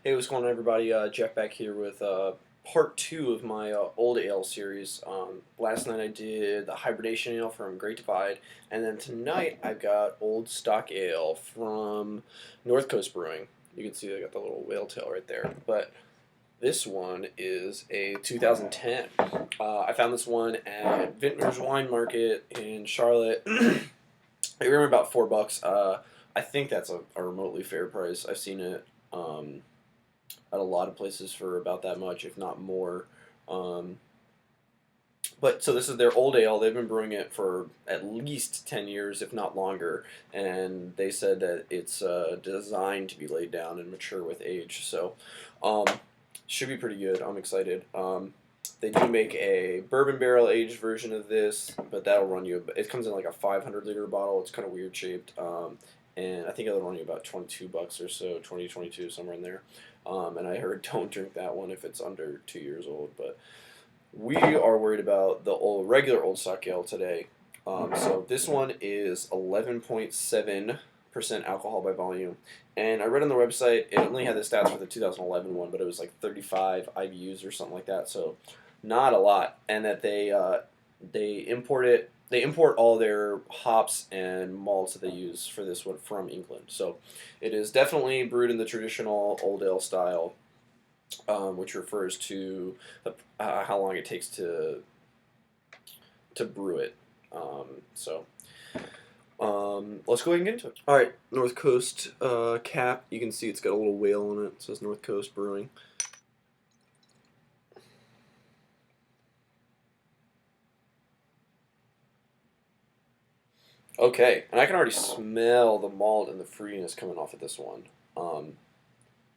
Hey, what's going on, everybody? Jeff back here with part two of my old ale series. Last night I did the hibernation ale from Great Divide, and then tonight I've got old stock ale from North Coast Brewing. You can see I got the little whale tail right there. But this one is a 2010. I found this one at Vintner's Wine Market in Charlotte. I remember about $4. I think that's a remotely fair price. I've seen it. At a lot of places for about that much, if not more. Um, but so this is their old ale. They've been brewing it for at least 10 years, if not longer. And they said that it's designed to be laid down and mature with age. So um, should be pretty good. I'm excited. They do make a bourbon barrel aged version of this, but that'll run you. It comes in like a 500-liter bottle. It's kind of weird shaped. And I think it'll run you about $22 or so, 20, 22, somewhere in there. And I heard don't drink that one if it's under 2 years old. But we are worried about the regular old stock ale today. So this one is 11.7% alcohol by volume. And I read on the website it only had the stats for the 2011 one, but it was like 35 IBUs or something like that. So not a lot. And that they import it. They import all their hops and malts that they use for this one from England. So it is definitely brewed in the traditional old ale style, which refers to how long it takes to brew it. Let's go ahead and get into it. All right, North Coast cap. You can see it's got a little whale on it. It says North Coast Brewing. Okay, and I can already smell the malt and the fruitiness coming off of this one.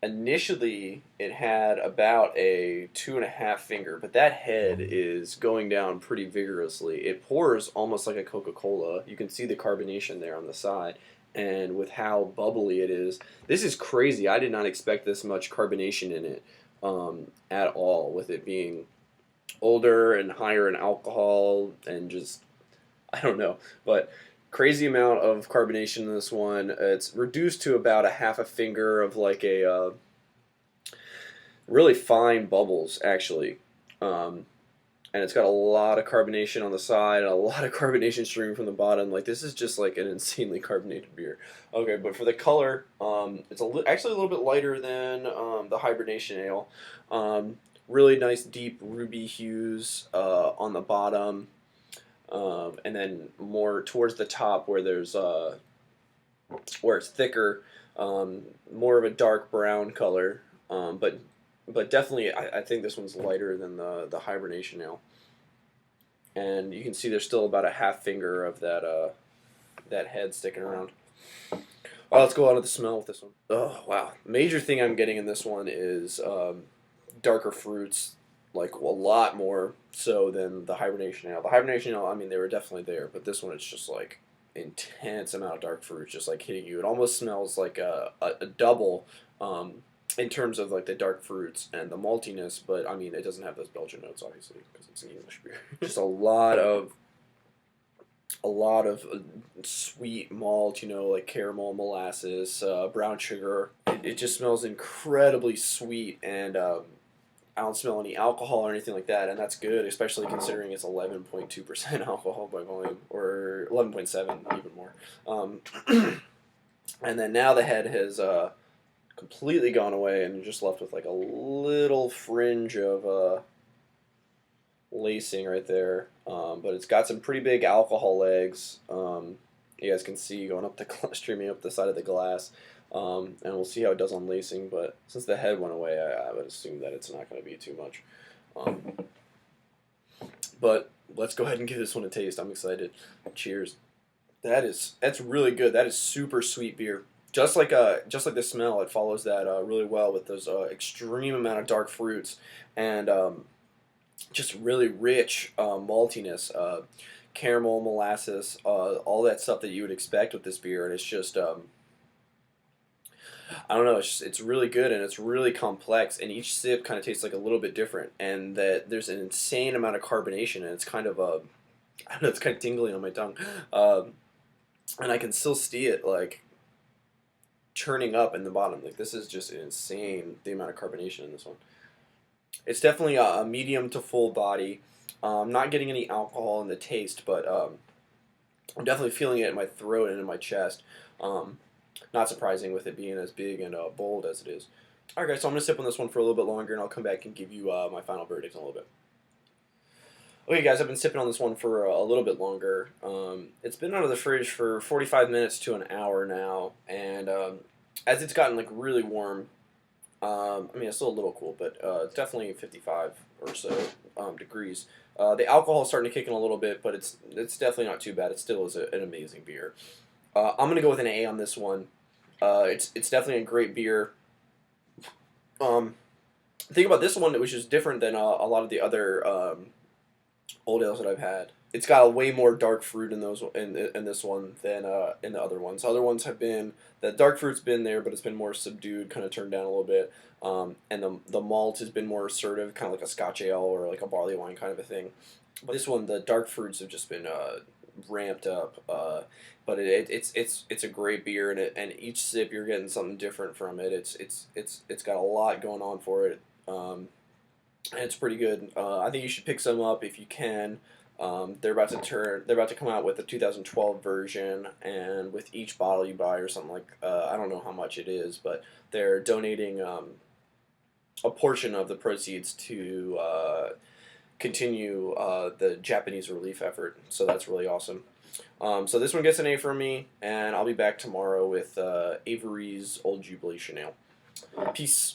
Initially, it had about a 2.5 finger, but that head is going down pretty vigorously. It pours almost like a Coca-Cola. You can see the carbonation there on the side, and with how bubbly it is, this is crazy. I did not expect this much carbonation in it at all, with it being older and higher in alcohol and just I don't know, but crazy amount of carbonation in this one. It's reduced to about a half a finger of like a really fine bubbles actually, and it's got a lot of carbonation on the side and a lot of carbonation streaming from the bottom. Like this is just like an insanely carbonated beer. Okay, but for the color, it's actually a little bit lighter than the hibernation ale. Really nice deep ruby hues on the bottom. And then more towards the top where there's where it's thicker, more of a dark brown color. But definitely I think this one's lighter than the hibernation ale. And you can see there's still about a half finger of that head sticking around. Let's go on to the smell with this one. Oh wow! Major thing I'm getting in this one is darker fruits, like a lot more so than the hibernation ale. The hibernation ale, I mean, they were definitely there, but this one it's just like intense amount of dark fruit, just like hitting you. It almost smells like a double in terms of like the dark fruits and the maltiness, but I mean, it doesn't have those Belgian notes obviously because it's an English beer. Just a lot of sweet malt, like caramel, molasses, brown sugar. It just smells incredibly sweet and. I don't smell any alcohol or anything like that, and that's good, especially considering it's 11.2% alcohol by volume, or 11.7, even more. And then now the head has completely gone away, and you're just left with like a little fringe of lacing right there. But it's got some pretty big alcohol legs. You guys can see going up streaming up the side of the glass. And we'll see how it does on lacing, but since the head went away, I would assume that it's not going to be too much. But let's go ahead and give this one a taste. I'm excited. Cheers. That's really good. That is super sweet beer. Just like the smell, it follows that really well with those extreme amount of dark fruits and just really rich maltiness, caramel, molasses, all that stuff that you would expect with this beer, and it's just. I don't know. It's really good and it's really complex, and each sip kind of tastes like a little bit different. And that there's an insane amount of carbonation, and it's kind of I don't know. It's kind of tingling on my tongue, and I can still see it like churning up in the bottom. Like this is just insane, the amount of carbonation in this one. It's definitely a medium to full body. Not getting any alcohol in the taste, but I'm definitely feeling it in my throat and in my chest. Not surprising with it being as big and bold as it is. Alright guys, so I'm going to sip on this one for a little bit longer and I'll come back and give you my final verdict in a little bit. Okay guys, I've been sipping on this one for a little bit longer. It's been out of the fridge for 45 minutes to an hour now, and as it's gotten like really warm, I mean it's still a little cool, but it's definitely 55 or so degrees. The alcohol is starting to kick in a little bit, but it's definitely not too bad. It still is an amazing beer. I'm gonna go with an A on this one. It's definitely a great beer. The thing about this one, which is different than a lot of the other old ales that I've had, it's got a way more dark fruit in this one than in the other ones. Other ones have been, the dark fruit's been there, but it's been more subdued, kind of turned down a little bit. And the malt has been more assertive, kind of like a Scotch ale or like a barley wine kind of a thing. But this one, the dark fruits have just been ramped up. But it's a great beer, and each sip you're getting something different from it. It's got a lot going on for it. And it's pretty good. I think you should pick some up if you can. They're about to come out with the 2012 version, and with each bottle you buy or something like, I don't know how much it is, but they're donating a portion of the proceeds to continue the Japanese relief effort. So that's really awesome. So this one gets an A from me, and I'll be back tomorrow with Avery's Old Jubilee Ale. Peace.